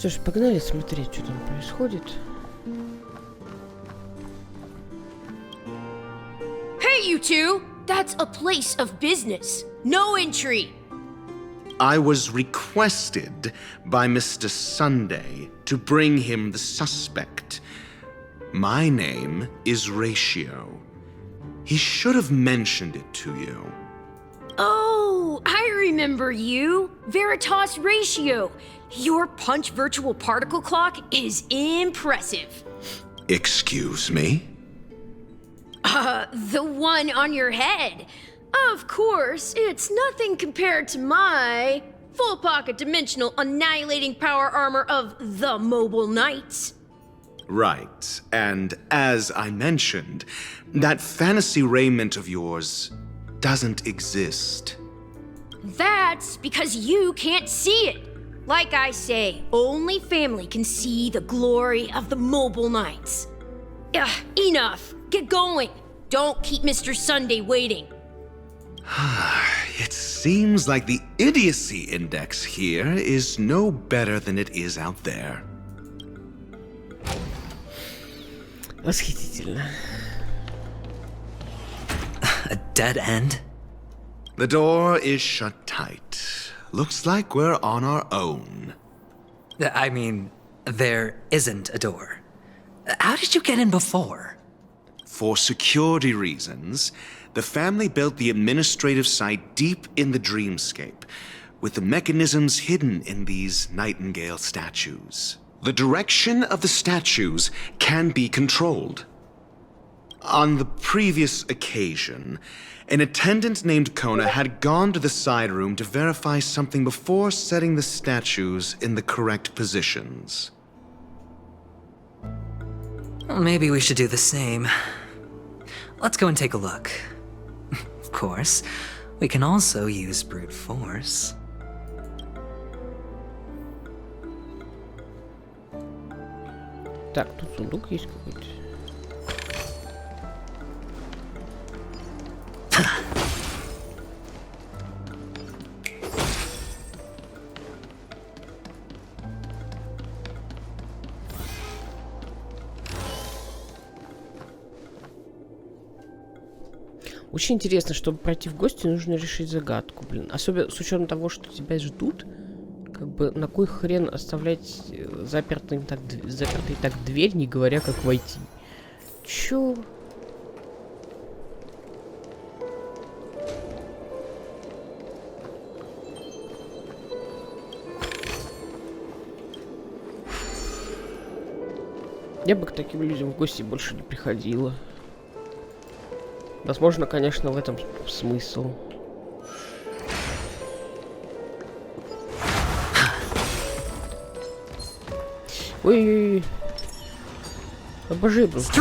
Что ж, погнали смотреть, что там происходит. Hey, you two! That's a place of business. No entry. I was requested by Mr. Sunday to bring him the suspect. My name is Ratio. He should have mentioned it to you. Oh, I remember you. Veritas Ratio. Your punch virtual particle clock is impressive. Excuse me? The one on your head. Of course, it's nothing compared to my full pocket dimensional annihilating power armor of the Mobile Knights. Right, and as I mentioned, that fantasy raiment of yours doesn't exist. That's because you can't see it. Like I say, only family can see the glory of the Mobile Knights. Enough. Get going. Don't keep Mr. Sunday waiting. It seems like the idiocy index here is no better than it is out there. Восхитительно. A dead end? The door is shut tight. Looks like we're on our own. I mean, there isn't a door. How did you get in before? For security reasons, the family built the administrative site deep in the dreamscape, with the mechanisms hidden in these nightingale statues. The direction of the statues can be controlled. On the previous occasion, an attendant named Kona had gone to the side room to verify something before setting the statues in the correct positions. Well, maybe we should do the same. Let's go and take a look. Of course, we can also use brute force. Так, тут сундук есть какой-то. Очень интересно, чтобы пройти в гости, нужно решить загадку, блин. Особенно с учетом того, что тебя ждут. Как бы на кой хрен оставлять запертой так дверь, не говоря, как войти? Чё? Я бы к таким людям в гости больше не приходила. Возможно, конечно, в этом смысл. Ой-ой-ой. Обожи, Сейчас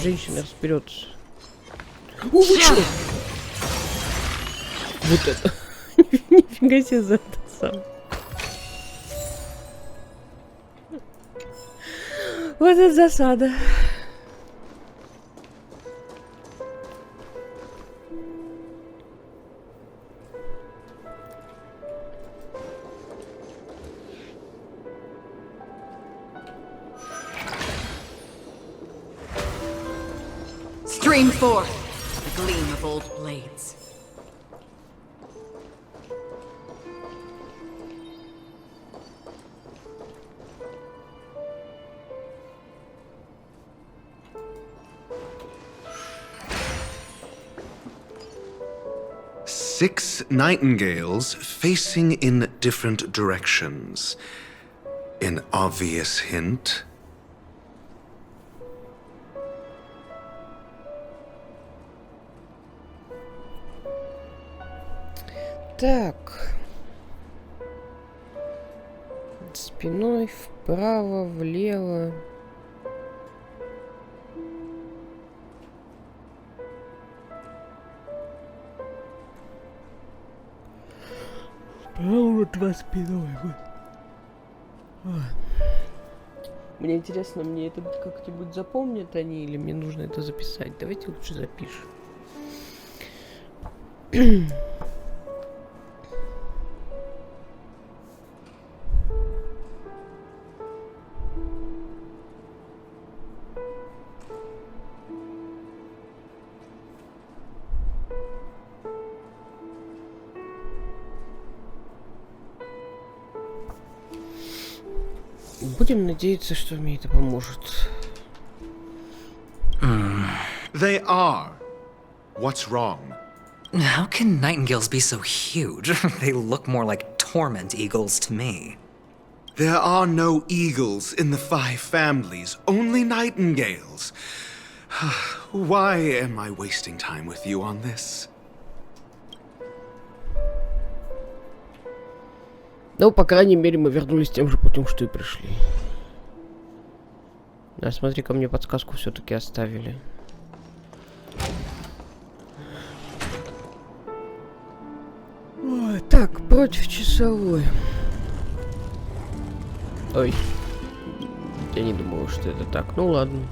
женщина разберется. О, вы чё? Вот это. Нифига себе за это сам. Вот это засада. Stream forth the gleam of old blades. Six nightingales facing in different directions. An obvious hint. Так. Спиной вправо, влево. Вправо, два спиной. Мне интересно, мне это как-нибудь запомнят они, или мне нужно это записать? Давайте лучше запишем. Будем надеяться, что мне это поможет. They are. What's wrong? How can nightingales be so huge? They look more like torment eagles to me. There are no eagles in the 5 families, only nightingales. Why am I wasting time with you on this? Ну, по крайней мере, мы вернулись тем же путем, что и пришли. А смотри-ка, мне подсказку все-таки оставили. Ой, так, против часовой. Ой. Я не думал, что это так. Ну ладно.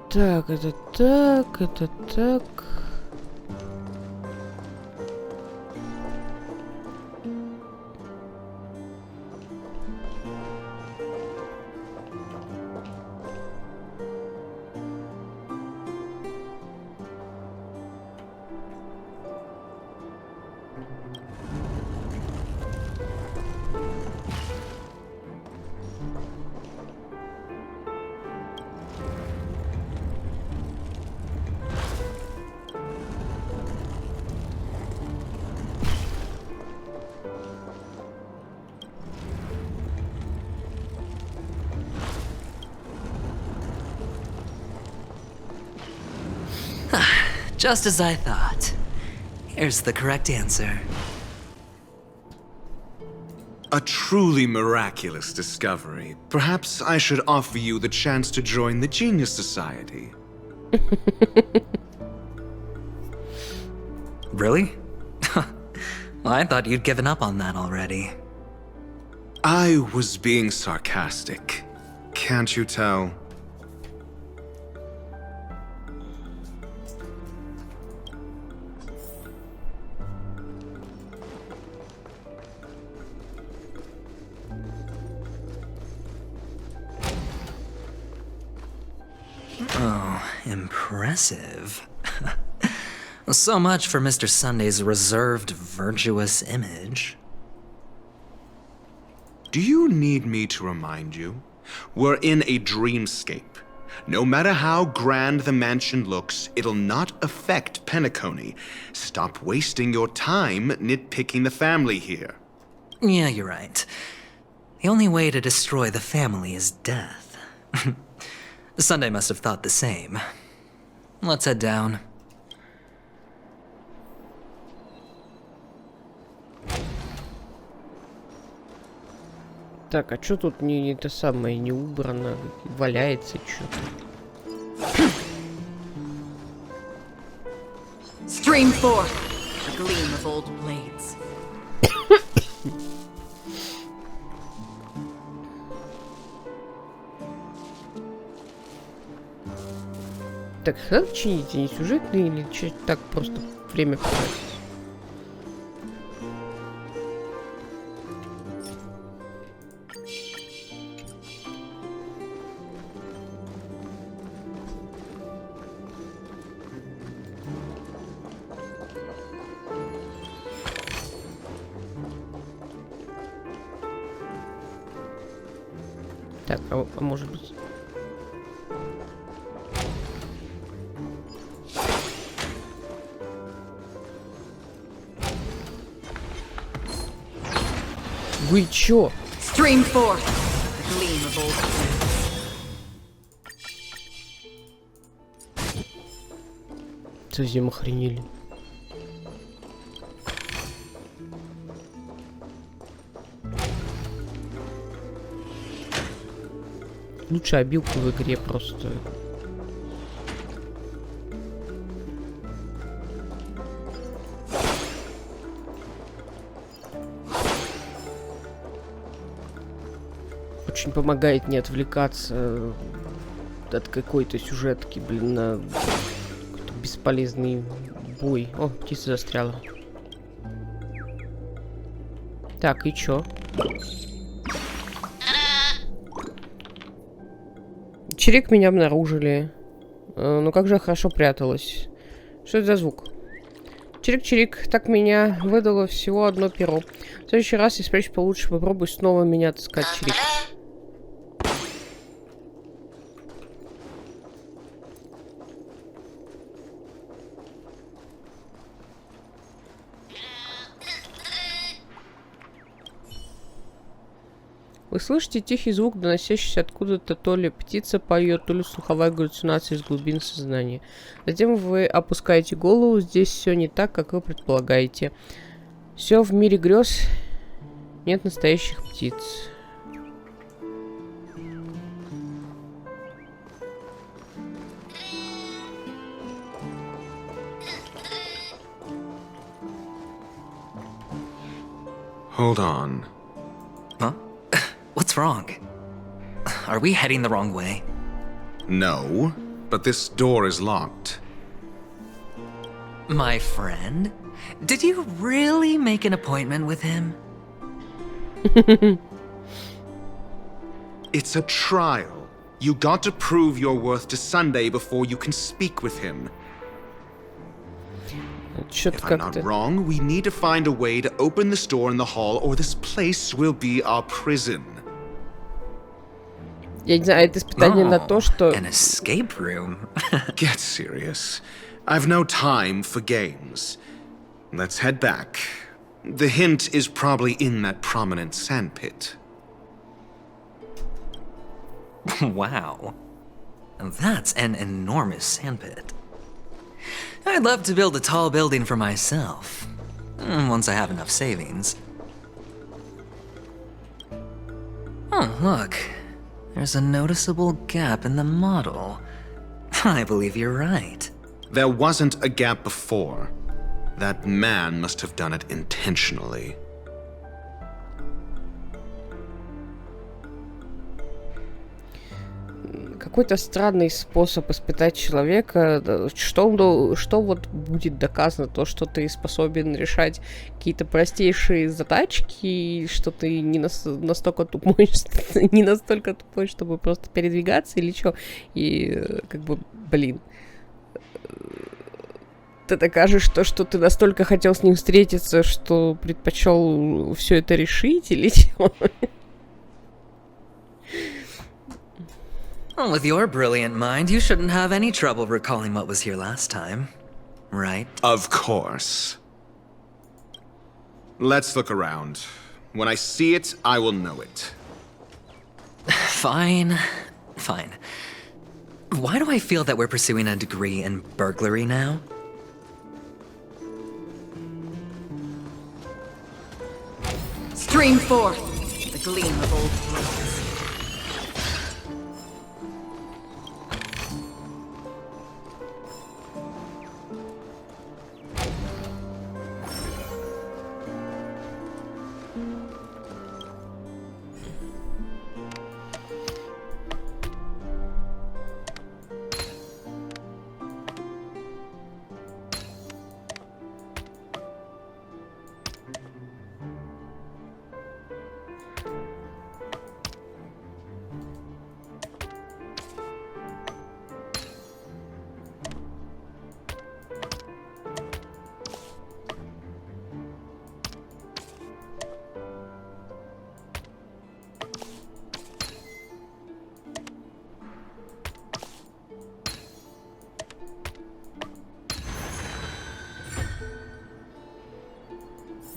Так, это так, это так. Just as I thought. Here's the correct answer. A truly miraculous discovery. Perhaps I should offer you the chance to join the Genius Society. Really? Well, I thought you'd given up on that already. I was being sarcastic. Can't you tell? Oh, impressive. So much for Mr. Sunday's reserved, virtuous image. Do you need me to remind you? We're in a dreamscape. No matter how grand the mansion looks, it'll not affect Penacony. Stop wasting your time nitpicking the family here. Yeah, you're right. The only way to destroy the family is death. Sunday must have thought the same. Let's head down. Так, а чё тут не это самое, не убрано? Валяется что-то. Stream 4. The gleam of old blades. Так, как чинить? Не сюжетные или чё, так просто время потратить? Так, а может быть... Вы чё? Stream 4. The gleam of old blades. Совсем охренели. Лучшая обилка в игре просто. Очень помогает не отвлекаться от какой-то сюжетки, блин, на какой-то бесполезный бой. О, птица застряла. Так, и чё? Чирик, меня обнаружили. Ну как же я хорошо пряталась. Что это за звук? Чирик-чирик, так меня выдало всего одно перо. В следующий раз, я спрячь получше, попробуй снова меня отыскать, чирик. Вы слышите тихий звук, доносящийся откуда-то, то ли птица поет, то ли слуховая галлюцинация из глубин сознания. Затем вы опускаете голову, здесь все не так, как вы предполагаете. Все в мире грез, нет настоящих птиц. Hold on. Huh? What's wrong? Are we heading the wrong way? No, but this door is locked. My friend? Did you really make an appointment with him? It's a trial. You got to prove your worth to Sunday before you can speak with him. If I'm not wrong, we need to find a way to open this door in the hall, or this place will be our prison. Я не знаю, это испытание на то, что... An escape room? Get serious. I've no time for games. Let's head back. The hint is probably in that prominent sandpit. Wow. That's an enormous sandpit. I'd love to build a tall building for myself. Once I have enough savings. Oh, look. There's a noticeable gap in the model. I believe you're right. There wasn't a gap before. That man must have done it intentionally. Какой-то странный способ испытать человека. Что вот будет доказано? То, что ты способен решать какие-то простейшие задачки, что ты не настолько тупой, чтобы просто передвигаться, или что? И как бы, блин. Ты докажешь то, что ты настолько хотел с ним встретиться, что предпочел все это решить, или чего? Well, with your brilliant mind, you shouldn't have any trouble recalling what was here last time, right? Of course. Let's look around. When I see it, I will know it. Fine. Fine. Why do I feel that we're pursuing a degree in burglary now? Stream forth the gleam of old blades.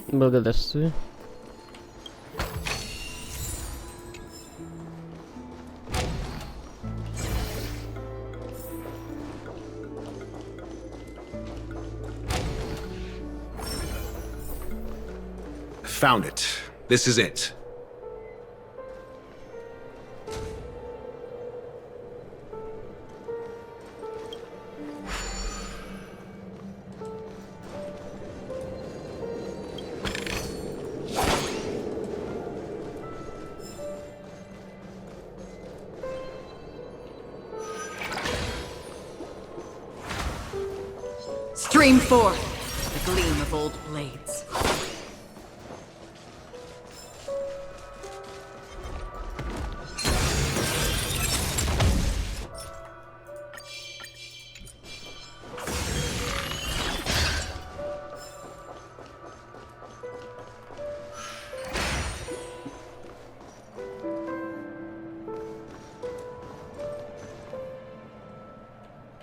Благодарствую. Found it. This is it. Stream forth the gleam of old blades.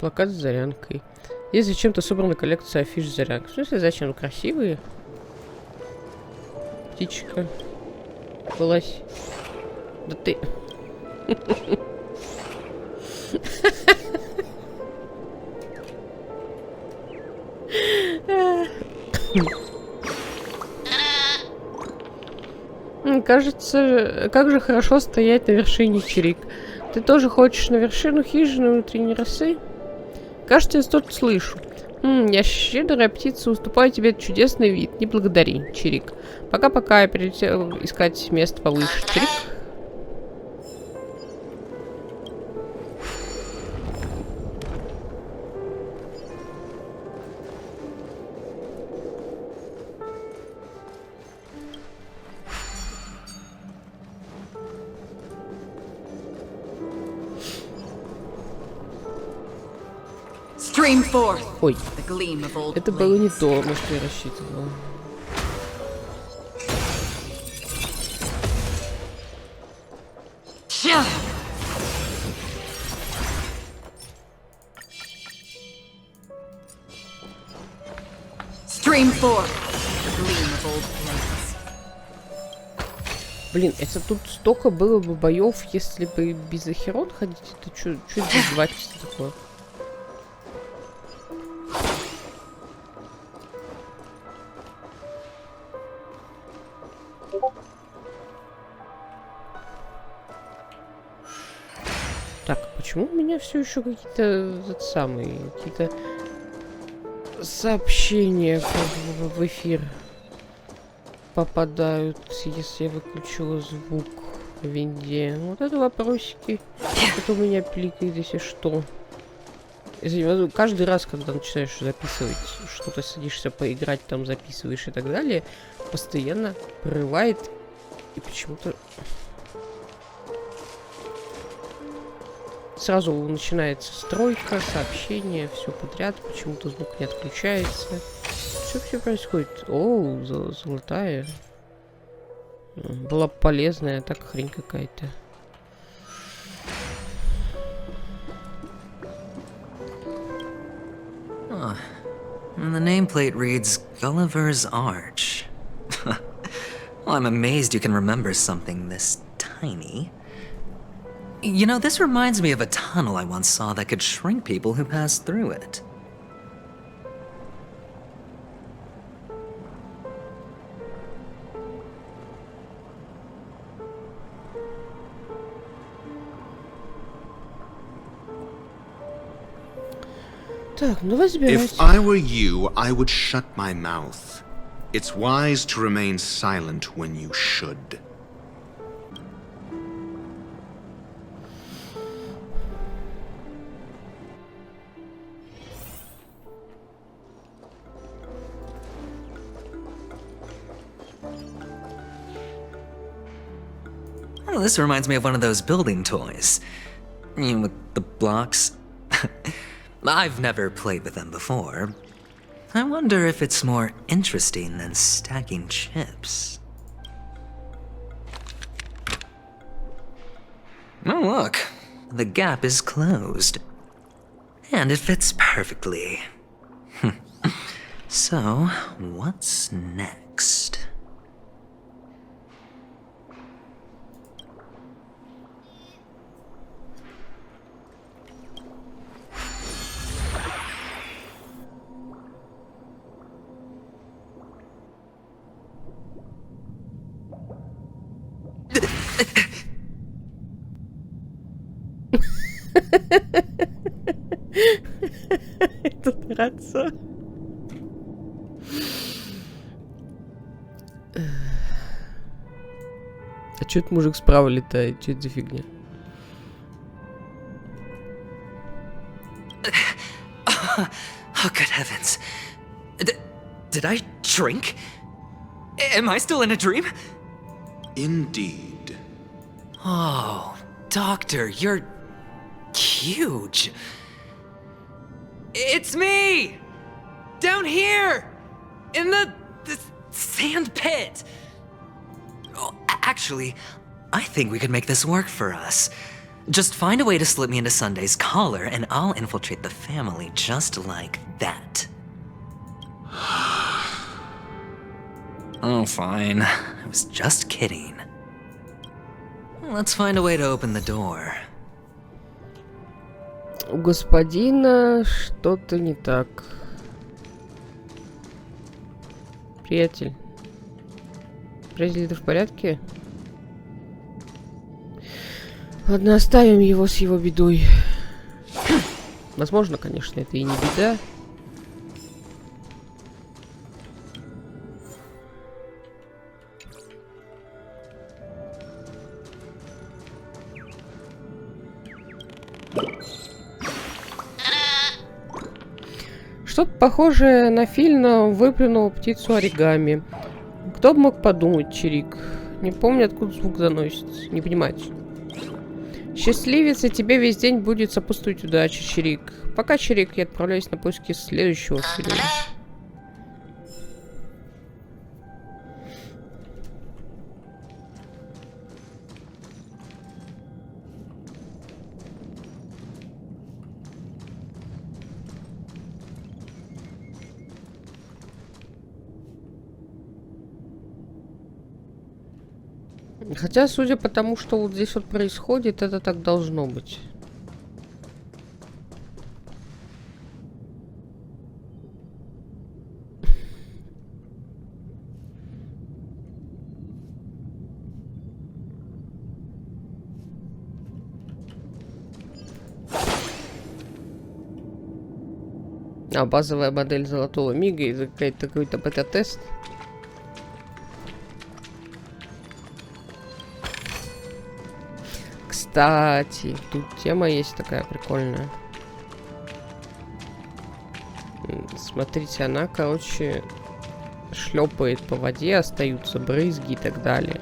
Плакат с зарянкой. Есть зачем-то собрана коллекция афиш с зарянкой. В смысле, зачем? Ну, красивые. Птичка. Вылазь. Да ты... Кажется, как же хорошо стоять на вершине, Чирик. Ты тоже хочешь на вершину хижины внутренней росы? Кажется, я что-то слышу. Я щедрая птица, уступаю тебе этот чудесный вид. Не благодари, Чирик. Пока-пока, я прилетел искать место повыше. Чирик. Stream forth. Ой, The gleam of old это было не blades. то, на что я рассчитывала. Shut up. Stream forth. The gleam of old blades. Блин, это тут столько было бы боев, если бы без Ахерон ходить. Это что это за издевательство такое? Так, почему у меня все еще какие-то какие-то сообщения в эфир попадают, если я выключила звук в винде? Вот это вопросики. Это у меня пиликает, если что. Если, каждый раз, когда начинаешь записывать что-то, садишься поиграть, там записываешь и так далее, постоянно прерывает и почему-то... Сразу начинается стройка, сообщение, все подряд, почему-то звук не отключается. Что вообще происходит? О, золотая. Была полезная, так хрень какая-то. Oh. And the nameplate reads Gulliver's Arch. Well, I'm amazed you can remember something this tiny. You know, this reminds me of a tunnel I once saw that could shrink people who passed through it. Так, ну разбирайся. If I were you, I would shut my mouth. It's wise to remain silent when you should. Oh, this reminds me of one of those building toys. You know, with the blocks. I've never played with them before. I wonder if it's more interesting than stacking chips. Oh, look. The gap is closed. And it fits perfectly. So, what's next? Это драться. А чё это мужик справа летает? Чё это за фигня? Oh, good heavens. Did I shrink? Am I still in a dream? Indeed. Oh, Doctor, you're huge. It's me! Down here! In the sand pit! Oh, actually, I think we could make this work for us. Just find a way to slip me into Sunday's collar, and I'll infiltrate the family just like that. Oh, fine. I was just kidding. Let's find a way to open the door. У господина что-то не так. Приятель. Приятель, ты в порядке? Ладно, оставим его с его бедой. Возможно, конечно, это и не беда. Что-то похожее на Фильна выплюнул птицу оригами. Кто бы мог подумать, Чирик? Не помню, откуда звук доносится. Не понимать. Счастливец, и тебе весь день будет сопутствовать удача, Чирик. Пока, Чирик, я отправляюсь на поиски следующего фильма. Хотя, судя по тому, что вот здесь вот происходит, это так должно быть. А, базовая модель золотого мига и какой-то бета-тест. Кстати, тут тема есть такая прикольная. Смотрите, она, короче, шлепает по воде, остаются брызги и так далее.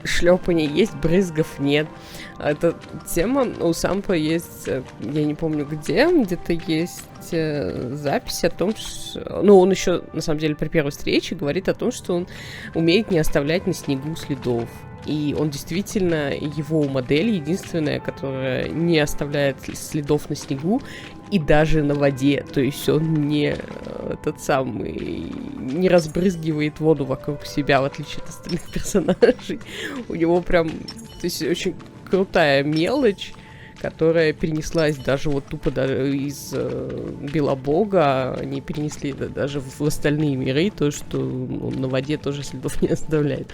Шлепание есть, брызгов нет. Эта тема у Сампа есть, я не помню где-то есть запись о том, что... Ну, он еще, на самом деле, при первой встрече говорит о том, что он умеет не оставлять на снегу следов. И он действительно, его модель единственная, которая не оставляет следов на снегу и даже на воде. То есть он не тот самый, не разбрызгивает воду вокруг себя, в отличие от остальных персонажей. У него прям, то есть очень крутая мелочь, которая перенеслась даже вот тупо даже из Белобога, они перенесли это даже в остальные миры, то, что он на воде тоже следов не оставляет.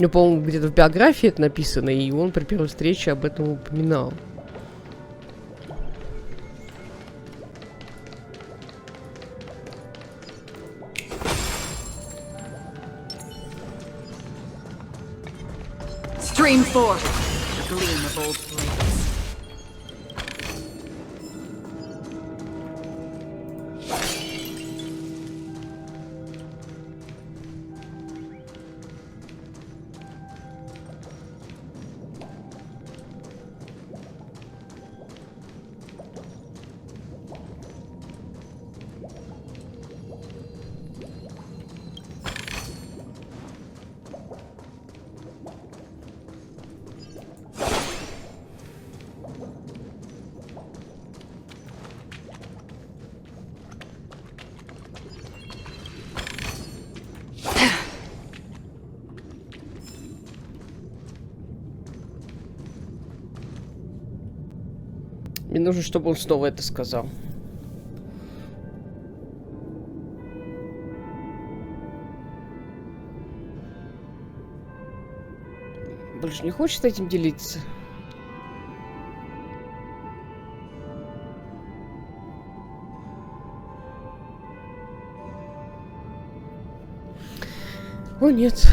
Ну, по-моему, где-то в биографии это написано, и он при первой встрече об этом упоминал. Stream 4. The gleam of old blades. Мне нужно, чтобы он снова это сказал. Больше не хочет этим делиться? О, нет.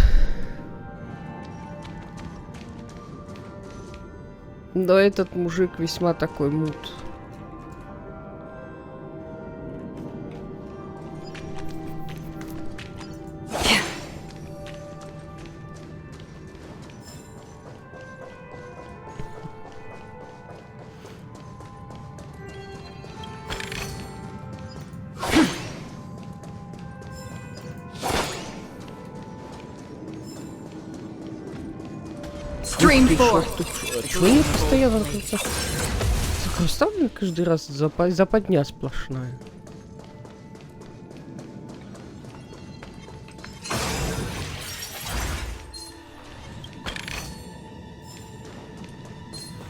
Да, этот мужик весьма такой мут. Stream 4. Чего они постоянно как-то... Расставлен каждый раз западня сплошная.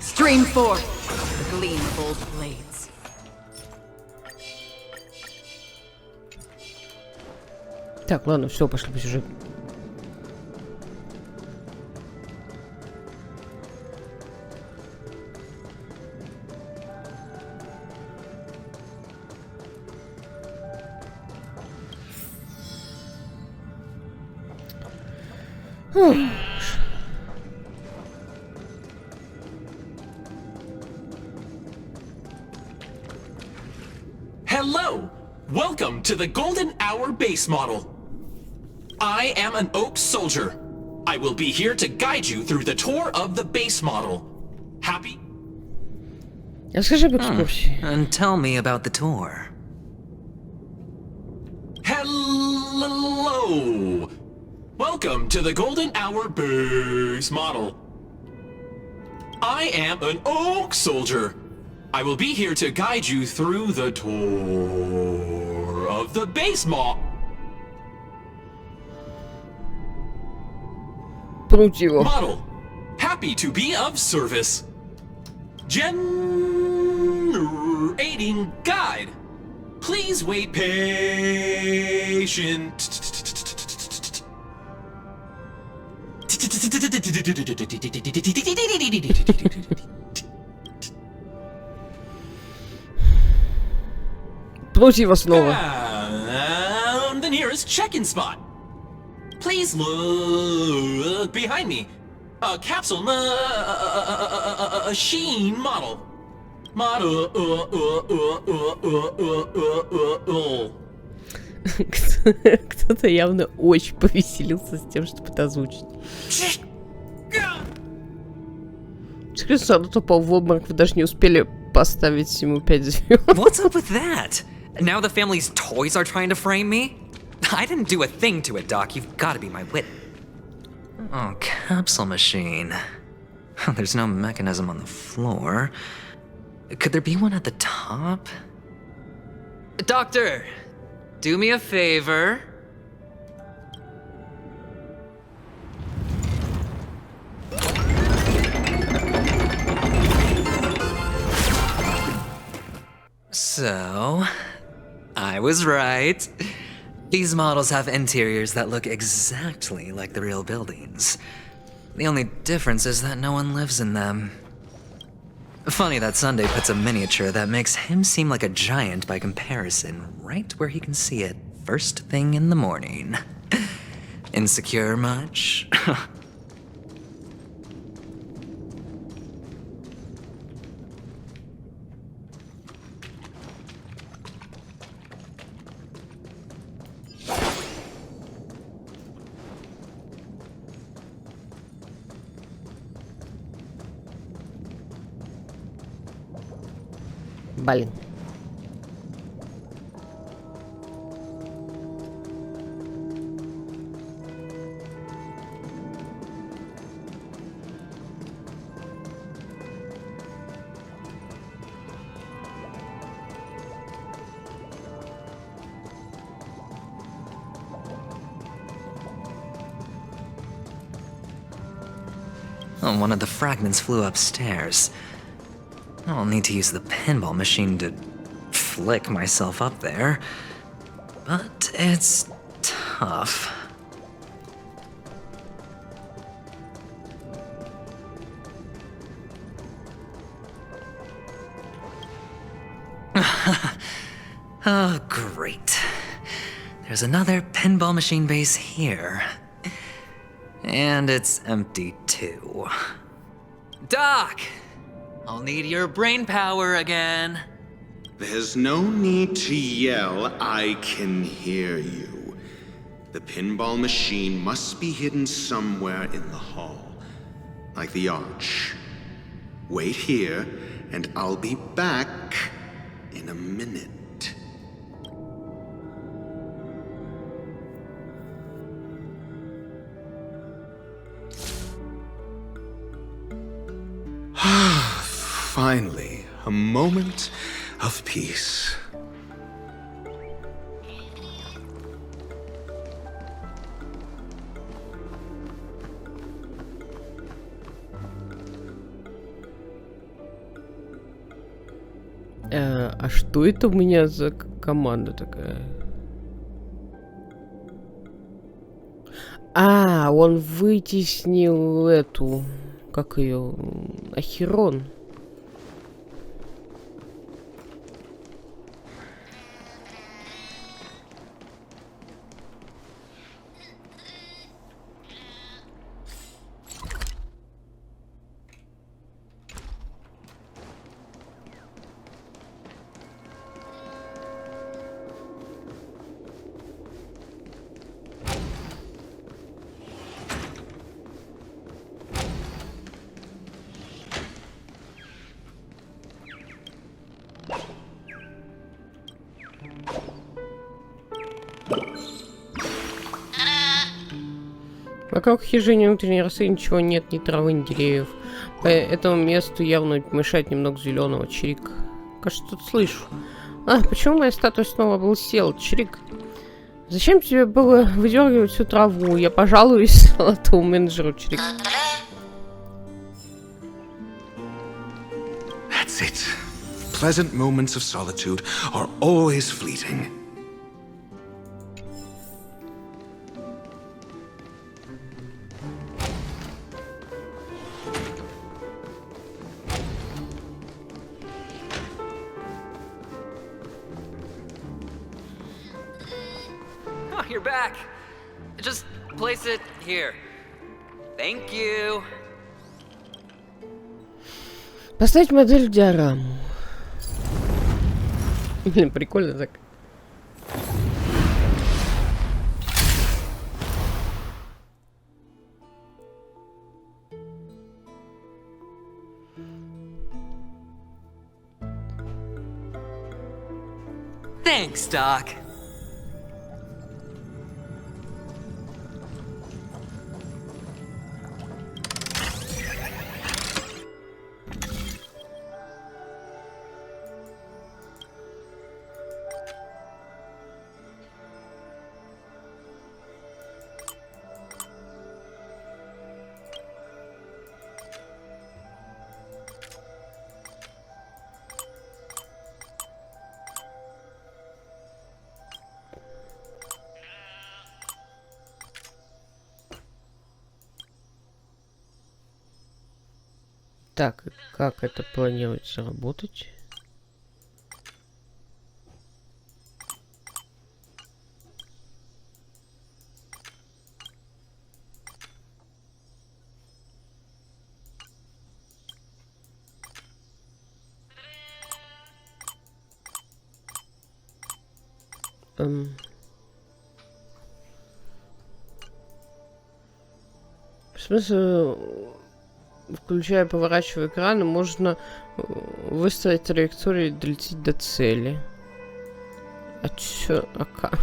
Stream 4. The gleam of old blades. Так, ладно, все, пошли по сюжету. Hello! Welcome to the Golden Hour base model. I am an Oak Soldier. I will be here to guide you through the tour of the base model. Happy? Расскажи об экскурсии. And tell me about the tour. Hello! Welcome to the Golden Hour base model. I am an Oak Soldier. I will be here to guide you through the tour of the base model. Пнуть его. Model. Happy to be of service. Generating guide. Please wait patient. Пнуть его снова. And the nearest check-in spot. Please look behind me. A capsule machine model. Кто-то явно очень повеселился с тем, чтобы это озвучить. Скорее всего, он упал в обморок, вы даже не успели поставить ему 5 звезд. What's up with that? Now the family's toys are trying to frame me? I didn't do a thing to it, Doc. You've got to be my witness. Oh, capsule machine. There's no mechanism on the floor. Could there be one at the top? Doctor, do me a favor. So, I was right. These models have interiors that look exactly like the real buildings. The only difference is that no one lives in them. Funny that Sunday puts a miniature that makes him seem like a giant by comparison right where he can see it first thing in the morning. Insecure much? Блин. Oh, one of the fragments flew upstairs. I'll need to use the pinball machine to flick myself up there. But it's tough. Oh, great. There's another pinball machine base here. And it's empty too. Doc! I'll need your brain power again. There's no need to yell, I can hear you. The pinball machine must be hidden somewhere in the hall, like the arch. Wait here, and I'll be back in a minute. Finally, a moment of peace. А что это у меня за команда такая? А, он вытеснил эту, как ее, Ахерон. Вокруг хижины внутренней росы ничего нет, ни травы, ни деревьев. По этому месту явно мешает немного зеленого. Чирик. Кажется, тут слышу. А, почему моя статуя снова облысела? Чирик. Зачем тебе было выдергивать всю траву? Я пожалуюсь золотому менеджеру, Чирик. That's it. Pleasant moments of solitude are always fleeting. Oh, you're back. Just place it here. Thank you. Поставить модель в диораму. Блин, прикольно так. Thanks, Doc. Так, как это планируется работать? В смысле, включая, поворачивая экраны, можно выставить траекторию и долететь до цели. А чё? А как?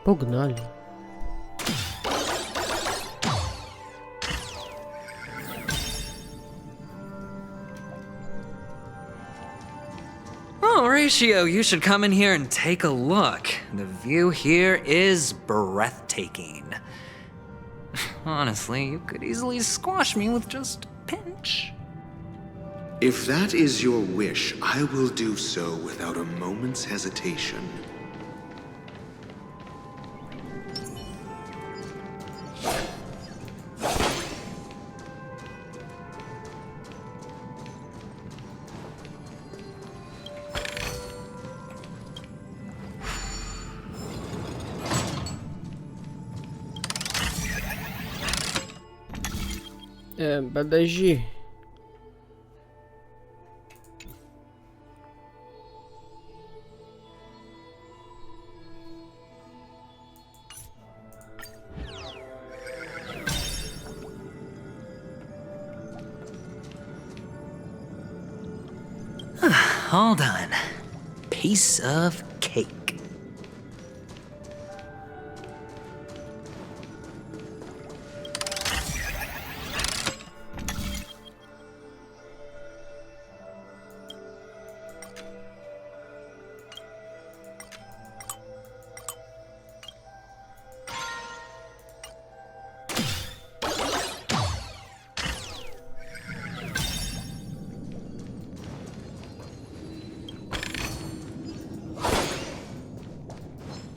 Погнали. Oh, Horatio, you should come in here and take a look. The view here is breathtaking. Honestly, you could easily squash me with just a pinch. If that is your wish, I will do so without a moment's hesitation. Подожди. All done. Piece of cake.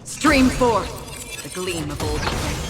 Stream forth the gleam of old blades.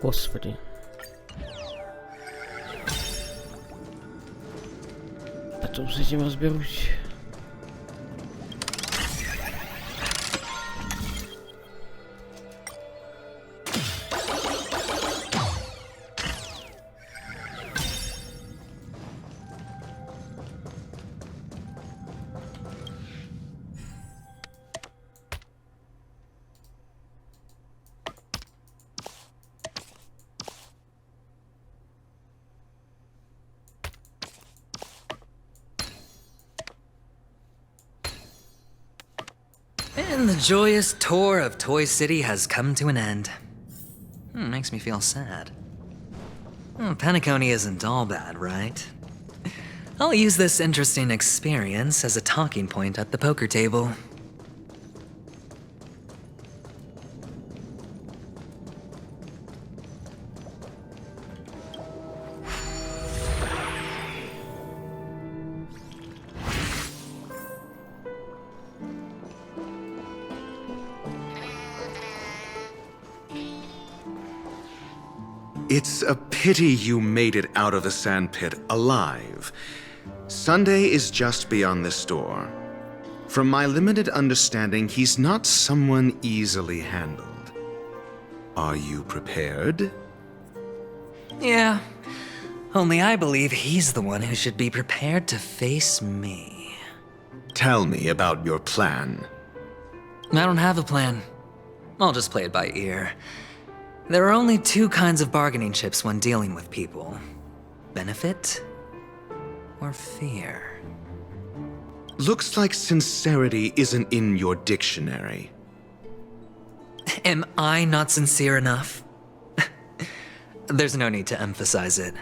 Господи. Потом с этим разберусь. And the joyous tour of Toy City has come to an end. Makes me feel sad. Penacony isn't all bad, right? I'll use this interesting experience as a talking point at the poker table. It's a pity you made it out of the sandpit alive. Sunday is just beyond this door. From my limited understanding, he's not someone easily handled. Are you prepared? Yeah. Only I believe he's the one who should be prepared to face me. Tell me about your plan. I don't have a plan. I'll just play it by ear. There are only two kinds of bargaining chips when dealing with people. Benefit or fear. Looks like sincerity isn't in your dictionary. Am I not sincere enough? There's no need to emphasize it.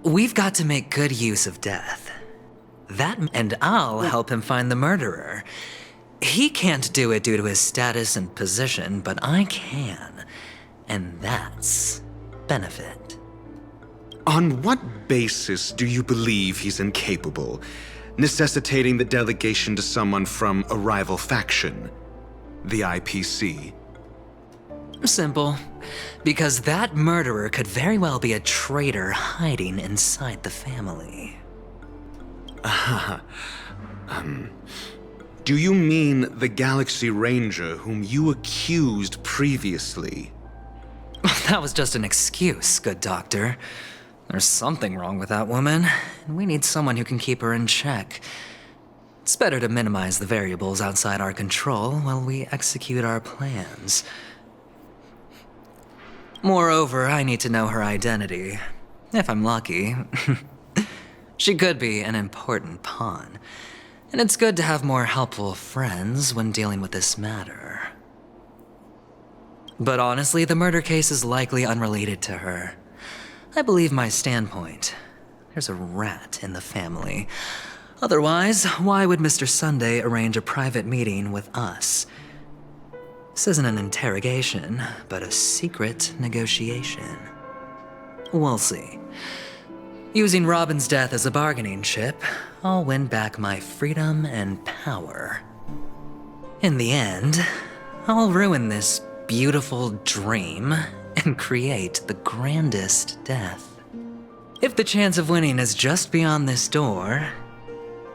We've got to make good use of death. That, and I'll help him find the murderer. He can't do it due to his status and position, but I can. And that's benefit. On what basis do you believe he's incapable, necessitating the delegation to someone from a rival faction, the IPC? Simple. Because that murderer could very well be a traitor hiding inside the family. Do you mean the Galaxy Ranger whom you accused previously? That was just an excuse, good doctor. There's something wrong with that woman, and we need someone who can keep her in check. It's better to minimize the variables outside our control while we execute our plans. Moreover, I need to know her identity. If I'm lucky. She could be an important pawn. And it's good to have more helpful friends when dealing with this matter. But honestly, the murder case is likely unrelated to her. I believe my standpoint. There's a rat in the family. Otherwise, why would Mr. Sunday arrange a private meeting with us? This isn't an interrogation, but a secret negotiation. We'll see. Using Robin's death as a bargaining chip, I'll win back my freedom and power. In the end, I'll ruin this beautiful dream and create the grandest death. If the chance of winning is just beyond this door,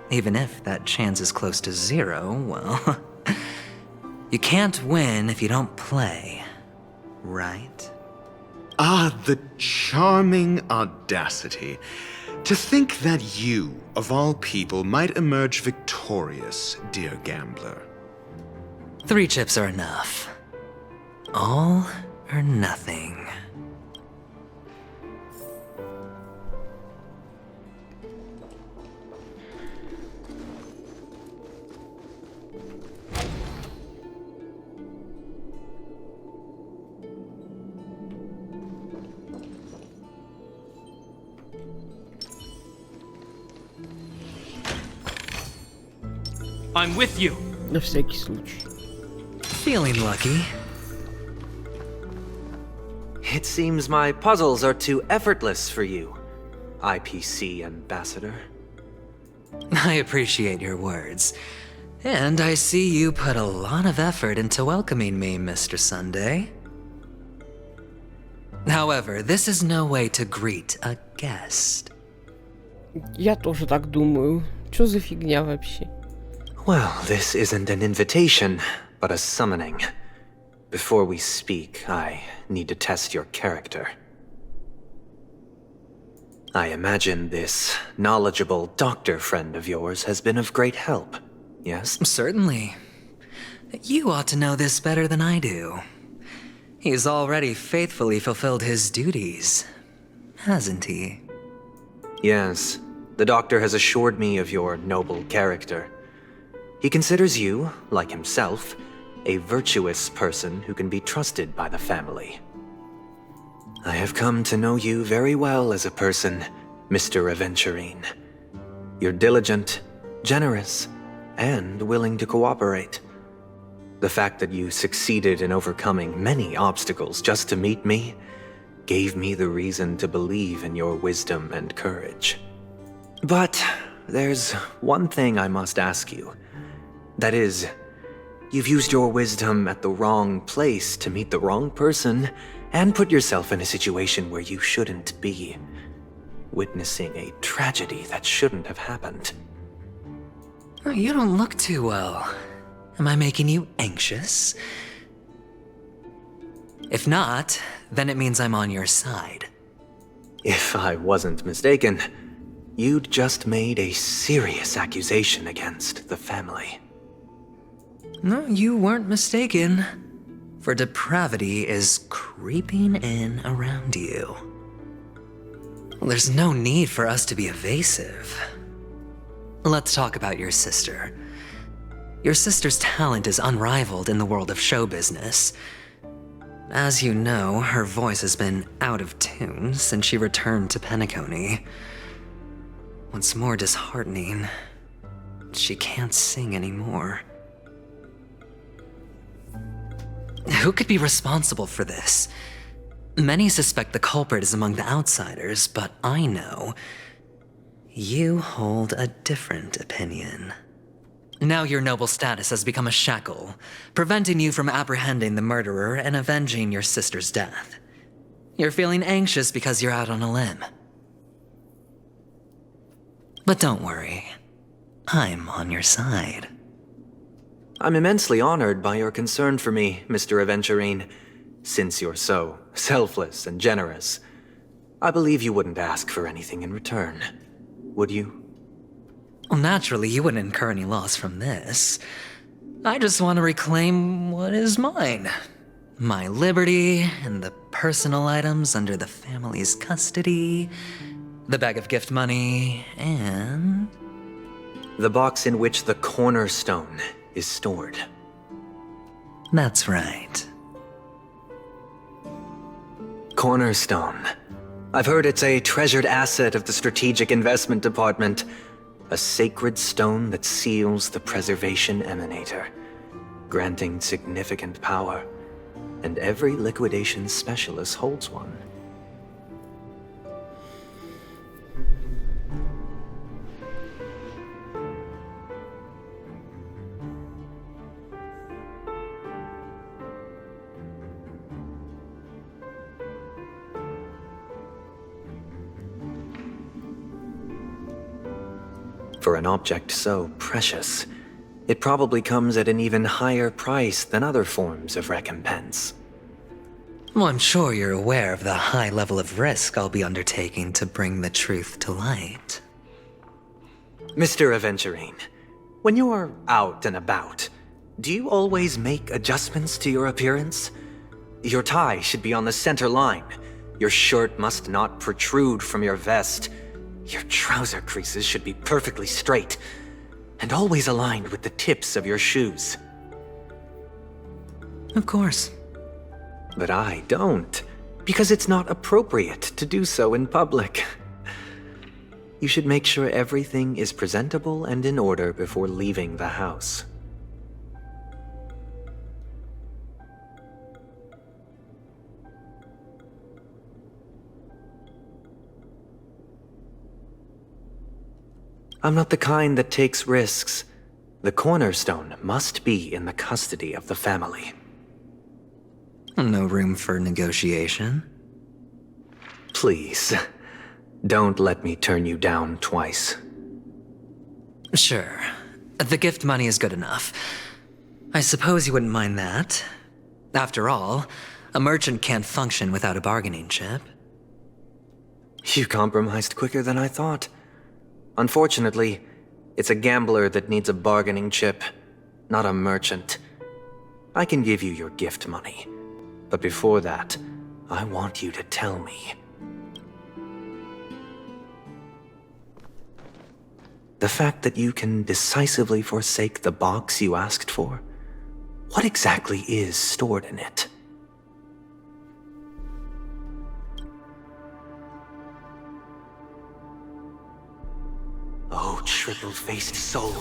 even if that chance is close to zero, well, you can't win if you don't play, right? Ah, the charming audacity. To think that you, of all people, might emerge victorious, dear gambler. 3 chips are enough. All or nothing. I'm with you. На всякий случай. Feeling lucky. It seems my puzzles are too effortless for you, IPC Ambassador. I appreciate your words. And I see you put a lot of effort into welcoming me, Mr. Sunday. However, this is no way to greet a guest. Я тоже так думаю. Чё за фигня вообще? Well, this isn't an invitation, but a summoning. Before we speak, I need to test your character. I imagine this knowledgeable doctor friend of yours has been of great help, yes? Certainly. You ought to know this better than I do. He's already faithfully fulfilled his duties, hasn't he? Yes, the doctor has assured me of your noble character. He considers you, like himself, a virtuous person who can be trusted by the family. I have come to know you very well as a person, Mr. Aventurine. You're diligent, generous, and willing to cooperate. The fact that you succeeded in overcoming many obstacles just to meet me gave me the reason to believe in your wisdom and courage. But there's one thing I must ask you. That is, you've used your wisdom at the wrong place to meet the wrong person and put yourself in a situation where you shouldn't be. witnessing a tragedy that shouldn't have happened. You don't look too well. Am I making you anxious? If not, then it means I'm on your side. If I wasn't mistaken, you'd just made a serious accusation against the family. No, you weren't mistaken. For depravity is creeping in around you. There's no need for us to be evasive. Let's talk about your sister. Your sister's talent is unrivaled in the world of show business. As you know, her voice has been out of tune since she returned to Penacony. What's more disheartening, she can't sing anymore. Who could be responsible for this? Many suspect the culprit is among the outsiders, but I know you hold a different opinion. Now your noble status has become a shackle, preventing you from apprehending the murderer and avenging your sister's death. You're feeling anxious because you're out on a limb. But don't worry, I'm on your side. I'm immensely honored by your concern for me, Mr. Aventurine. Since you're so selfless and generous, I believe you wouldn't ask for anything in return, would you? Well, naturally, you wouldn't incur any loss from this. I just want to reclaim what is mine. My liberty and the personal items under the family's custody, the bag of gift money, and... the box in which the cornerstone is stored. That's right. Cornerstone. I've heard it's a treasured asset of the Strategic Investment Department. A sacred stone that seals the Preservation Emanator, granting significant power, and every liquidation specialist holds one. For an object so precious, it probably comes at an even higher price than other forms of recompense. Well, I'm sure you're aware of the high level of risk I'll be undertaking to bring the truth to light. Mr. Aventurine, when you're out and about, do you always make adjustments to your appearance? Your tie should be on the center line. Your shirt must not protrude from your vest. Your trouser creases should be perfectly straight, and always aligned with the tips of your shoes. Of course. But I don't, because it's not appropriate to do so in public. You should make sure everything is presentable and in order before leaving the house. I'm not the kind that takes risks. The cornerstone must be in the custody of the family. No room for negotiation? Please, don't let me turn you down twice. Sure. The gift money is good enough. I suppose you wouldn't mind that. After all, a merchant can't function without a bargaining chip. You compromised quicker than I thought. Unfortunately, it's a gambler that needs a bargaining chip, not a merchant. I can give you your gift money, but before that, I want you to tell me. The fact that you can decisively forsake the box you asked for, what exactly is stored in it? Oh, triple-faced soul,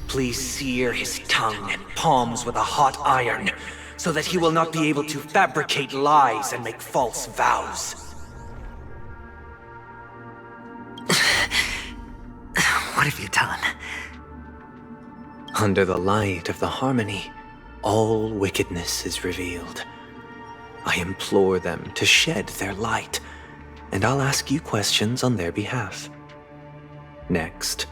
please sear his tongue and palms with a hot iron, so that he will not be able to fabricate lies and make false vows. What have you done? Under the light of the harmony, all wickedness is revealed. I implore them to shed their light, and I'll ask you questions on their behalf. Next,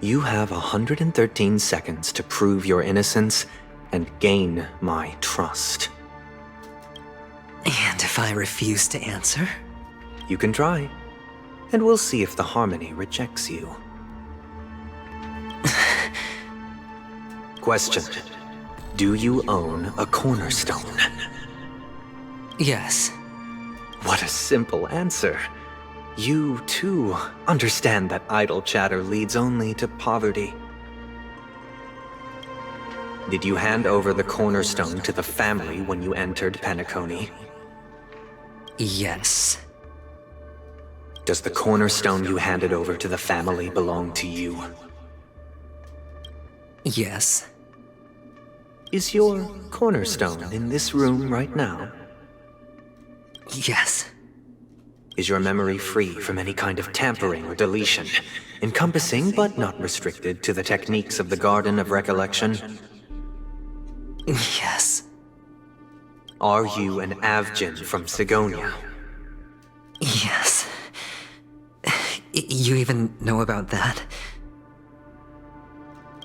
you have 113 seconds to prove your innocence and gain my trust. And if I refuse to answer? You can try, and we'll see if the Harmony rejects you. Question. Do you own a cornerstone? Yes. What a simple answer. You, too, understand that idle chatter leads only to poverty. Did you hand over the cornerstone to the family when you entered Penacony? Yes. Does the cornerstone you handed over to the family belong to you? Yes. Is your cornerstone in this room right now? Yes. Is your memory free from any kind of tampering or deletion, encompassing but not restricted to the techniques of the Garden of Recollection? Yes. Are you an Avgin from Sigonia? Yes. You even know about that?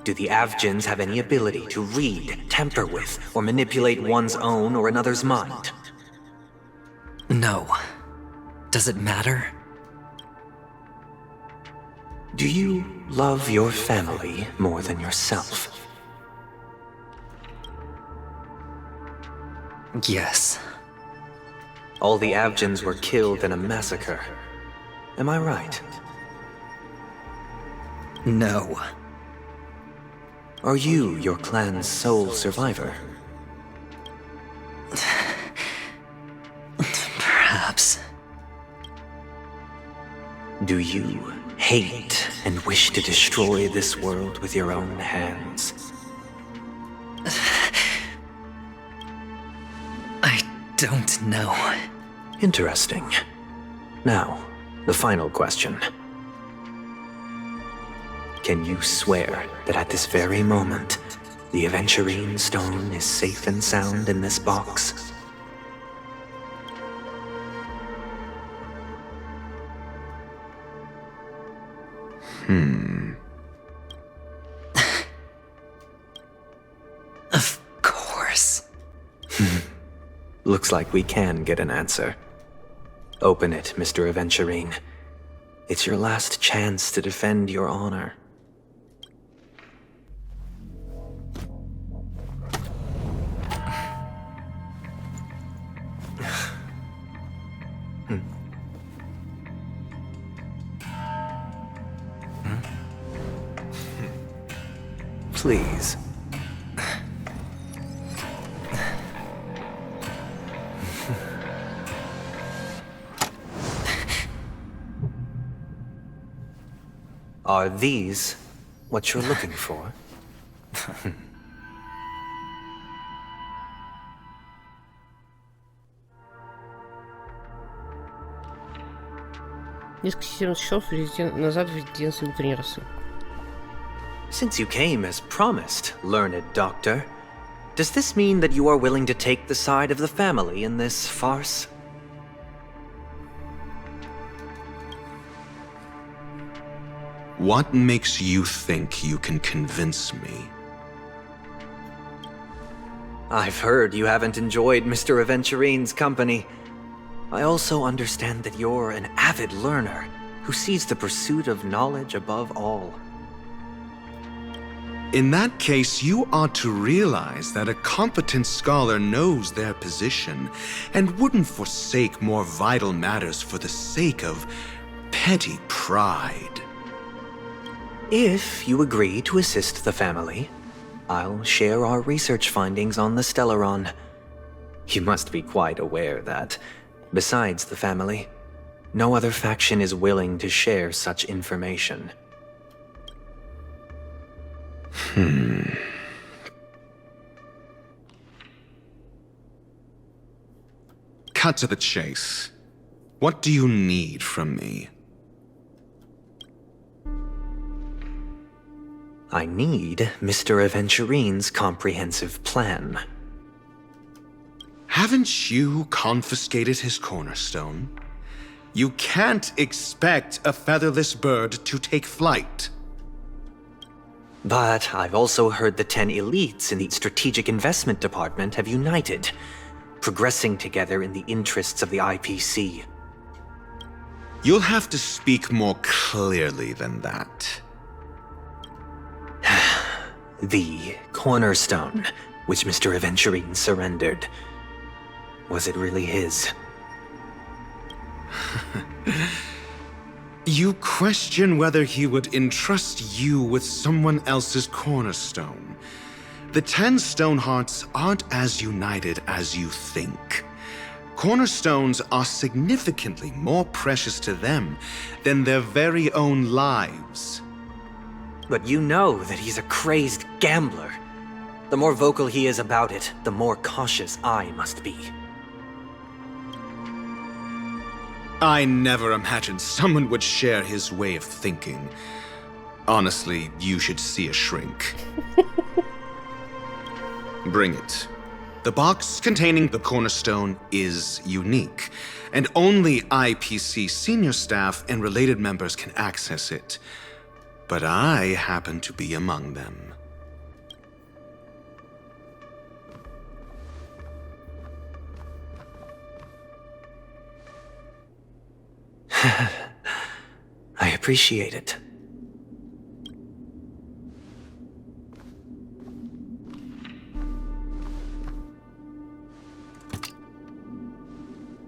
Do the Avgins have any ability to read, tamper with, or manipulate one's own or another's mind? No. Does it matter? Do you love your family more than yourself? Yes. All the Avgins were killed in a massacre. Am I right? No. Are you your clan's sole survivor? Perhaps. Do you hate and wish to destroy this world with your own hands? I don't know. Interesting. Now, the final question. Can you swear that at this very moment, the Aventurine stone is safe and sound in this box? Of course. Looks like we can get an answer. Open it, Mr. Aventurine. It's your last chance to defend your honor. Please. Are these what you're looking for? Несколько часов назад в резиденции утренней росы. Since you came as promised, learned doctor, does this mean that you are willing to take the side of the family in this farce? What makes you think you can convince me? I've heard you haven't enjoyed Mr. Aventurine's company. I also understand that you're an avid learner who sees the pursuit of knowledge above all. In that case, you ought to realize that a competent scholar knows their position and wouldn't forsake more vital matters for the sake of petty pride. If you agree to assist the family, I'll share our research findings on the Stellaron. You must be quite aware that, besides the family, no other faction is willing to share such information. Cut to the chase. What do you need from me? I need Mr. Aventurine's comprehensive plan. Haven't you confiscated his cornerstone? You can't expect a featherless bird to take flight. But I've also heard the 10 elites in the Strategic Investment Department have united, progressing together in the interests of the IPC. You'll have to speak more clearly than that. The cornerstone, which Mr. Aventurine surrendered. Was it really his? You question whether he would entrust you with someone else's cornerstone. The 10 Stonehearts aren't as united as you think. Cornerstones are significantly more precious to them than their very own lives. But you know that he's a crazed gambler. The more vocal he is about it, the more cautious I must be. I never imagined someone would share his way of thinking. Honestly, you should see a shrink. Bring it. The box containing the cornerstone is unique, and only IPC senior staff and related members can access it. But I happen to be among them. I appreciate it.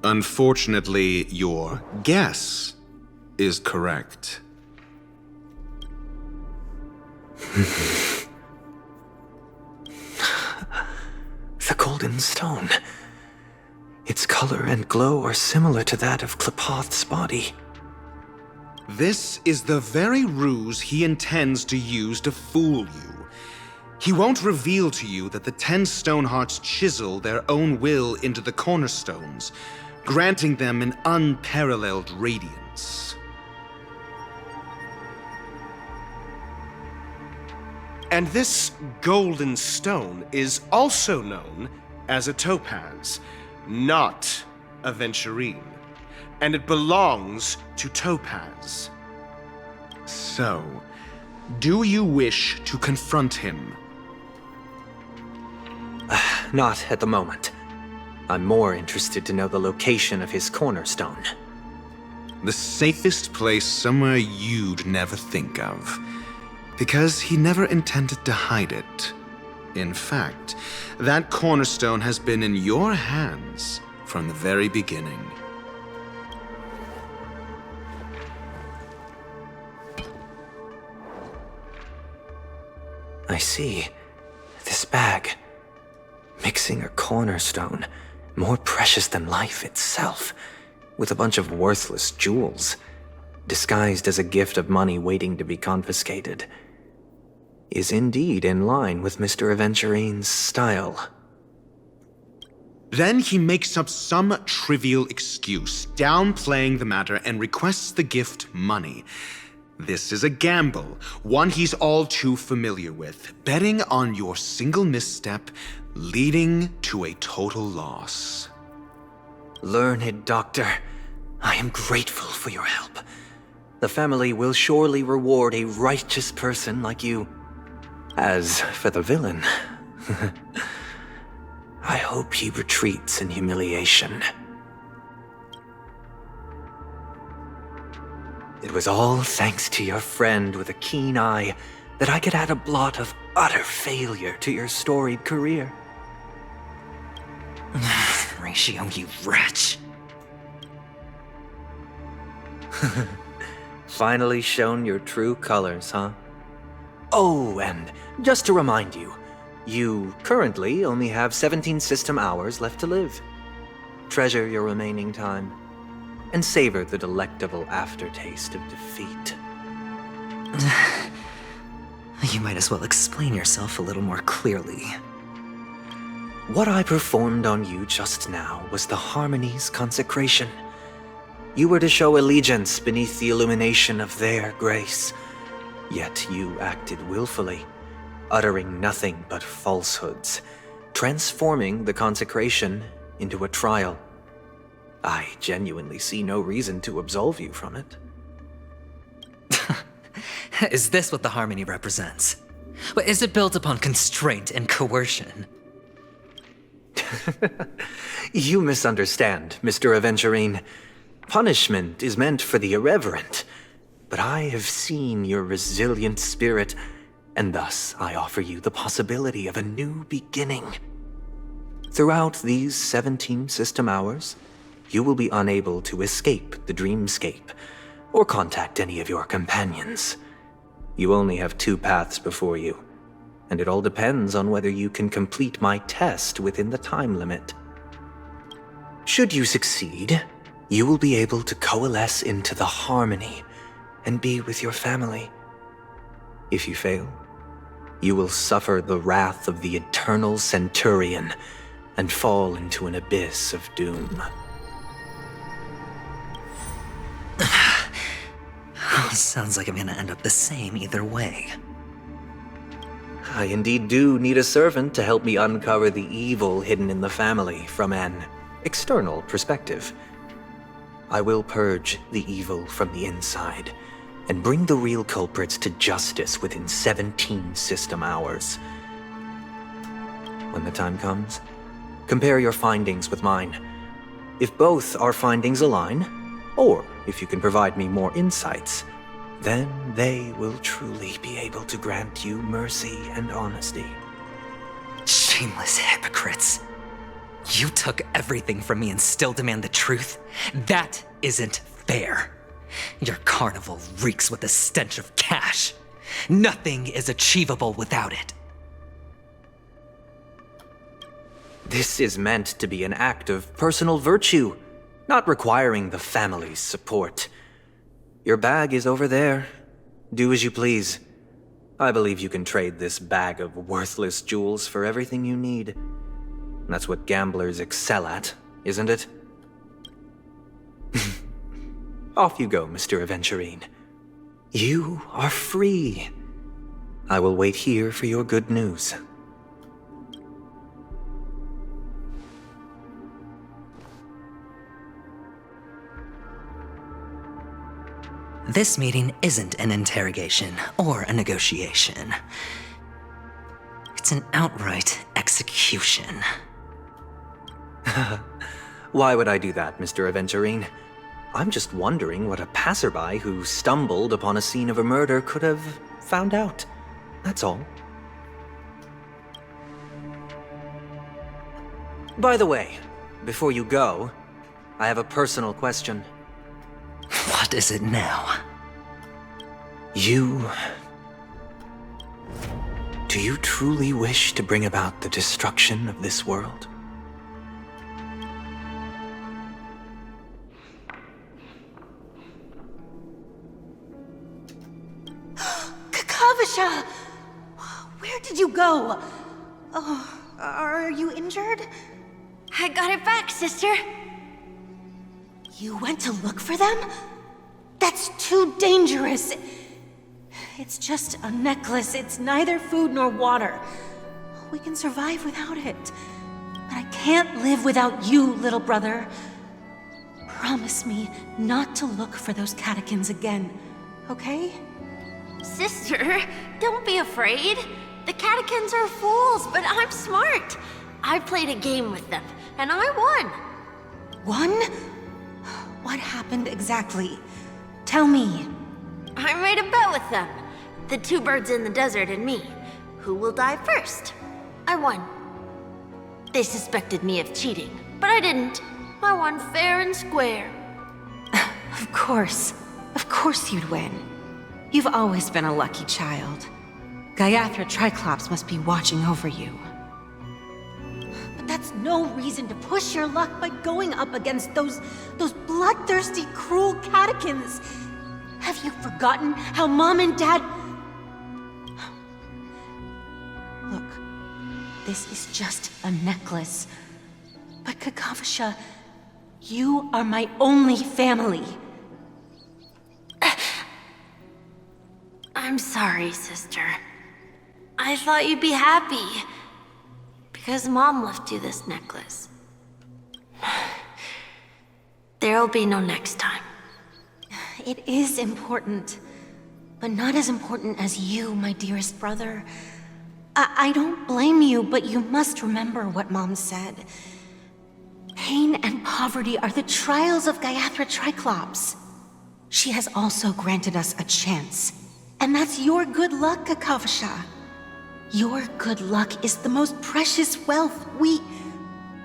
Unfortunately, your guess is correct. The golden stone. Its color and glow are similar to that of Klepoth's body. This is the very ruse he intends to use to fool you. He won't reveal to you that the 10 Stonehearts chisel their own will into the cornerstones, granting them an unparalleled radiance. And this golden stone is also known as a topaz, not a venturine. And it belongs to Topaz. So, do you wish to confront him? Not at the moment. I'm more interested to know the location of his cornerstone. The safest place somewhere you'd never think of. Because he never intended to hide it. In fact, that cornerstone has been in your hands from the very beginning. I see. This bag. Mixing a cornerstone, more precious than life itself, with a bunch of worthless jewels, disguised as a gift of money waiting to be confiscated, is indeed in line with Mr. Aventurine's style. Then he makes up some trivial excuse, downplaying the matter, and requests the gift money. This is a gamble, one he's all too familiar with, betting on your single misstep, leading to a total loss. Learned doctor, I am grateful for your help. The family will surely reward a righteous person like you. As for the villain, I hope he retreats in humiliation. It was all thanks to your friend with a keen eye that I could add a blot of utter failure to your storied career. Ratio, you wretch. Finally shown your true colors, huh? Oh, and just to remind you, you currently only have 17 system hours left to live. Treasure your remaining time, and savor the delectable aftertaste of defeat. You might as well explain yourself a little more clearly. What I performed on you just now was the Harmony's consecration. You were to show allegiance beneath the illumination of their grace. Yet you acted willfully, uttering nothing but falsehoods, transforming the consecration into a trial. I genuinely see no reason to absolve you from it. Is this what the harmony represents? Is it built upon constraint and coercion? You misunderstand, Mr. Aventurine. Punishment is meant for the irreverent, but I have seen your resilient spirit, and thus I offer you the possibility of a new beginning. Throughout these 17 system hours, you will be unable to escape the dreamscape or contact any of your companions. You only have 2 paths before you, and it all depends on whether you can complete my test within the time limit. Should you succeed, you will be able to coalesce into the harmony and be with your family. If you fail, you will suffer the wrath of the eternal centurion and fall into an abyss of doom. Sounds like I'm gonna end up the same either way. I indeed do need a servant to help me uncover the evil hidden in the family from an external perspective. I will purge the evil from the inside and bring the real culprits to justice within 17 system hours. When the time comes, compare your findings with mine. If both our findings align, or if you can provide me more insights, then they will truly be able to grant you mercy and honesty. Shameless hypocrites. You took everything from me and still demand the truth? That isn't fair. Your carnival reeks with the stench of cash. Nothing is achievable without it. This is meant to be an act of personal virtue, not requiring the family's support. Your bag is over there. Do as you please. I believe you can trade this bag of worthless jewels for everything you need. That's what gamblers excel at, isn't it? Off you go, Mr. Aventurine. You are free. I will wait here for your good news. This meeting isn't an interrogation or a negotiation. It's an outright execution. Why would I do that, Mr. Aventurine? I'm just wondering what a passerby who stumbled upon a scene of a murder could have found out. That's all. By the way, before you go, I have a personal question. What is it now? Do you truly wish to bring about the destruction of this world? Kakavasha! Where did you go? Oh, are you injured? I got it back, sister. You went to look for them? That's too dangerous. It's just a necklace. It's neither food nor water. We can survive without it. But I can't live without you, little brother. Promise me not to look for those catechins again, okay? Sister, don't be afraid. The catechins are fools, but I'm smart. I played a game with them, and I won. Won? What happened exactly? Tell me. I made a bet with them. The 2 birds in the desert and me. Who will die first? I won. They suspected me of cheating, but I didn't. I won fair and square. Of course. Of course you'd win. You've always been a lucky child. Gaiathra Triclops must be watching over you. But that's no reason to push your luck by going up against those bloodthirsty, cruel catechins. Have you forgotten how Mom and Dad... Look, this is just a necklace. But Kakavasha, you are my only family. I'm sorry, sister. I thought you'd be happy. Because Mom left you this necklace. There'll be no next time. It is important, but not as important as you, my dearest brother. I don't blame you, but you must remember what Mom said. Pain and poverty are the trials of Gayatri Triclops. She has also granted us a chance, and that's your good luck, Akavasha. Your good luck is the most precious wealth we,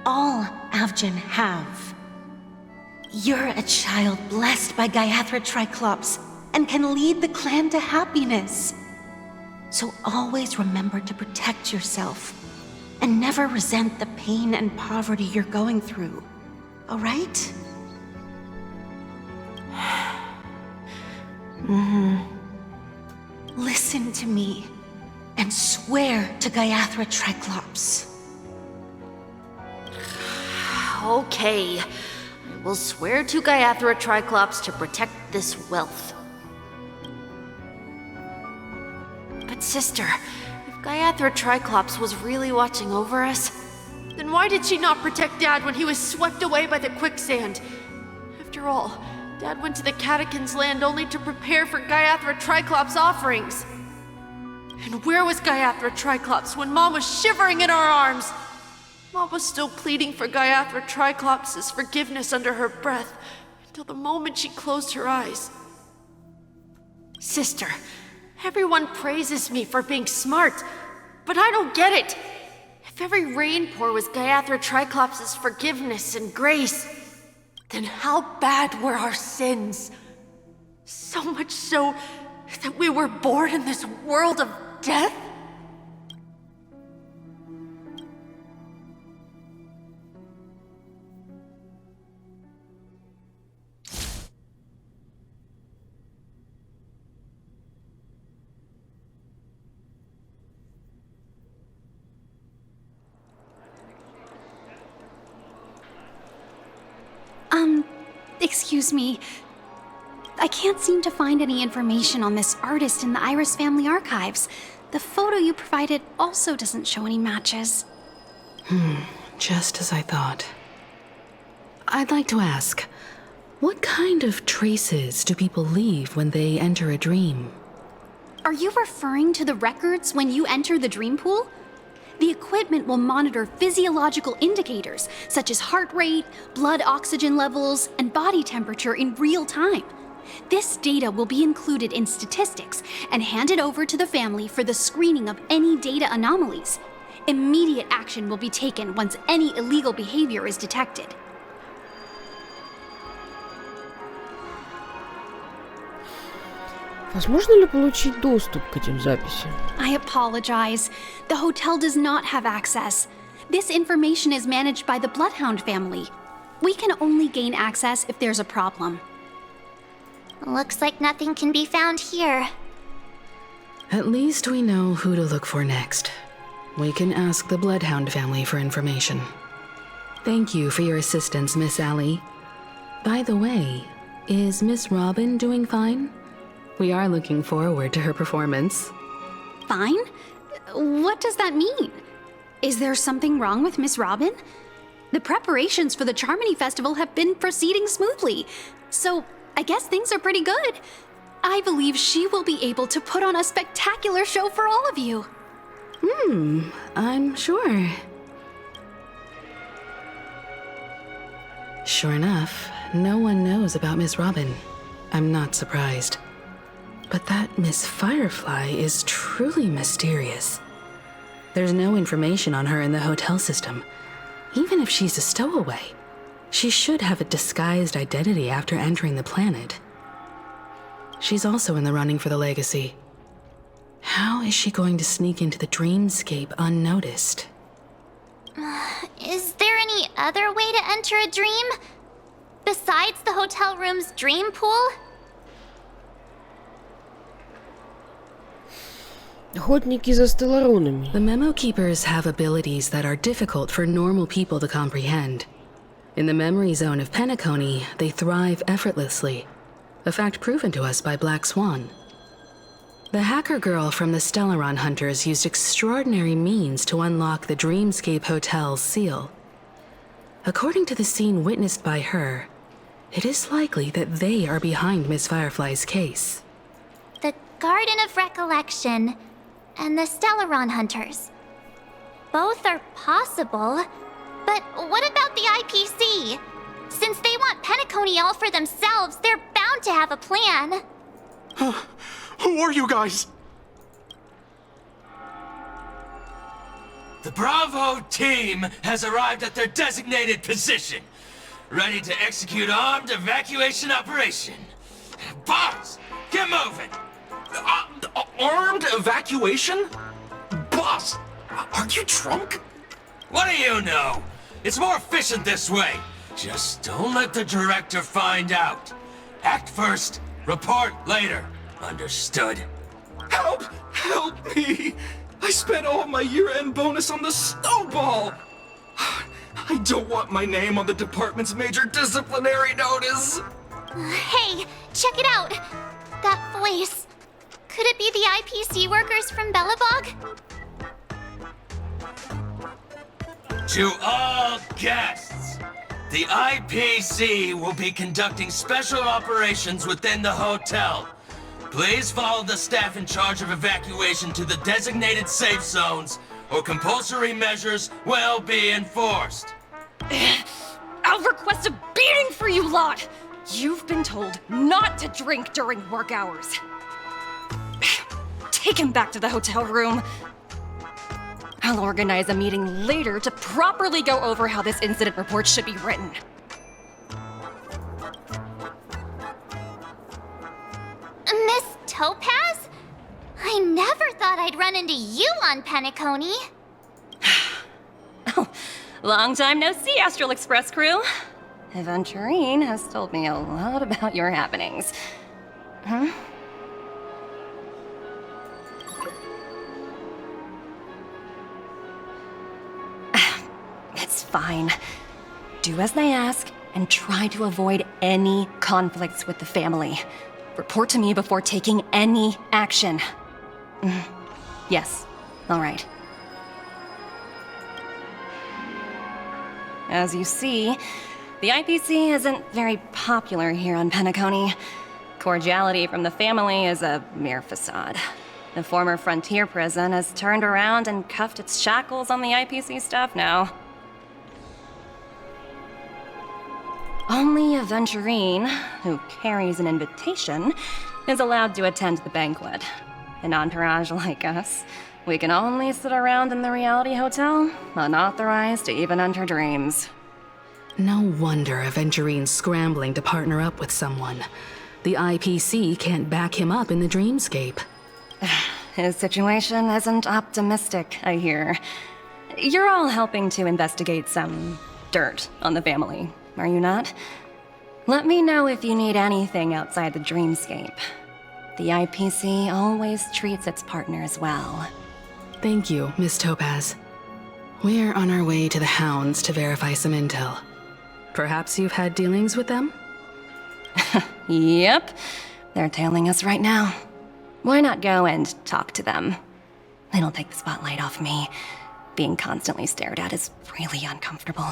all Avgin, have. You're a child blessed by Gayatri Triclops and can lead the clan to happiness. So always remember to protect yourself and never resent the pain and poverty you're going through, all right? Listen to me and swear to Gayatri Triclops. Okay. We'll swear to Gayatri Triclops to protect this wealth. But sister, if Gayatri Triclops was really watching over us, then why did she not protect Dad when he was swept away by the quicksand? After all, Dad went to the Catechins' land only to prepare for Gayatri Triclops' offerings. And where was Gayatri Triclops when Mom was shivering in our arms? Mom was still pleading for Gayatri Triclops' forgiveness under her breath until the moment she closed her eyes. Sister, everyone praises me for being smart, but I don't get it. If every rain pour was Gayatri Triclops' forgiveness and grace, then how bad were our sins? So much so that we were born in this world of death? Excuse me. I can't seem to find any information on this artist in the Iris family archives. The photo you provided also doesn't show any matches. Just as I thought. I'd like to ask, what kind of traces do people leave when they enter a dream? Are you referring to the records when you enter the dream pool? The equipment will monitor physiological indicators such as heart rate, blood oxygen levels, and body temperature in real time. This data will be included in statistics and handed over to the family for the screening of any data anomalies. Immediate action will be taken once any illegal behavior is detected. Возможно ли получить доступ к этим записям? I apologize. The hotel does not have access. This information is managed by the Bloodhound family. We can only gain access if there's a problem. Looks like nothing can be found here. At least we know who to look for next. We can ask the Bloodhound family for information. Thank you for your assistance, Miss Allie. By the way, is Miss Robin doing fine? We are looking forward to her performance. Fine? What does that mean? Is there something wrong with Miss Robin? The preparations for the Charmony Festival have been proceeding smoothly, so I guess things are pretty good. I believe she will be able to put on a spectacular show for all of you. I'm sure. Sure enough, no one knows about Miss Robin. I'm not surprised. But that Miss Firefly is truly mysterious. There's no information on her in the hotel system. Even if she's a stowaway, she should have a disguised identity after entering the planet. She's also in the running for the legacy. How is she going to sneak into the dreamscape unnoticed? Is there any other way to enter a dream? Besides the hotel room's dream pool? Охотники за стелларунами. The Memo Keepers have abilities that are difficult for normal people to comprehend. In the memory zone of Penacony, they thrive effortlessly, a fact proven to us by Black Swan. The hacker girl from the Stellaron Hunters used extraordinary means to unlock the Dreamscape Hotel's seal. According to the scene witnessed by her, It is likely that they are behind Miss Firefly's case. The Garden of Recollection and the Stellaron Hunters. Both are possible, but what about the IPC? Since they want Penacony all for themselves, they're bound to have a plan. Who are you guys? The Bravo team has arrived at their designated position, ready to execute armed evacuation operation. Boss, get moving! Armed evacuation? Boss, are you drunk? What do you know? It's more efficient this way. Just don't let the director find out. Act first, report later. Understood? Help! Help me! I spent all my year-end bonus on the snowball! I don't want my name on the department's major disciplinary notice! Hey, check it out! That voice. Could it be the IPC workers from Belobog? To all guests, the IPC will be conducting special operations within the hotel. Please follow the staff in charge of evacuation to the designated safe zones, or compulsory measures will be enforced. I'll request a beating for you lot! You've been told not to drink during work hours. Take him back to the hotel room. I'll organize a meeting later to properly go over how this incident report should be written. Miss Topaz? I never thought I'd run into you on Penacony. Oh, long time no see, Astral Express crew. Aventurine has told me a lot about your happenings. Huh? It's fine. Do as they ask and try to avoid any conflicts with the family. Report to me before taking any action. Yes, all right. As you see, the IPC isn't very popular here on Penacony. Cordiality from the family is a mere facade. The former frontier prison has turned around and cuffed its shackles on the IPC staff now. Only Aventurine, who carries an invitation, is allowed to attend the banquet. An entourage like us, we can only sit around in the reality hotel, unauthorized to even enter dreams. No wonder Aventurine's scrambling to partner up with someone. The IPC can't back him up in the dreamscape. His situation isn't optimistic, I hear. You're all helping to investigate some dirt on the family, are you not? Let me know if you need anything outside the dreamscape. The IPC always treats its partners well. Thank you, Miss Topaz. We're on our way to the Hounds to verify some intel. Perhaps you've had dealings with them? Yep. They're tailing us right now. Why not go and talk to them? It'll take the spotlight off me. Being constantly stared at is really uncomfortable.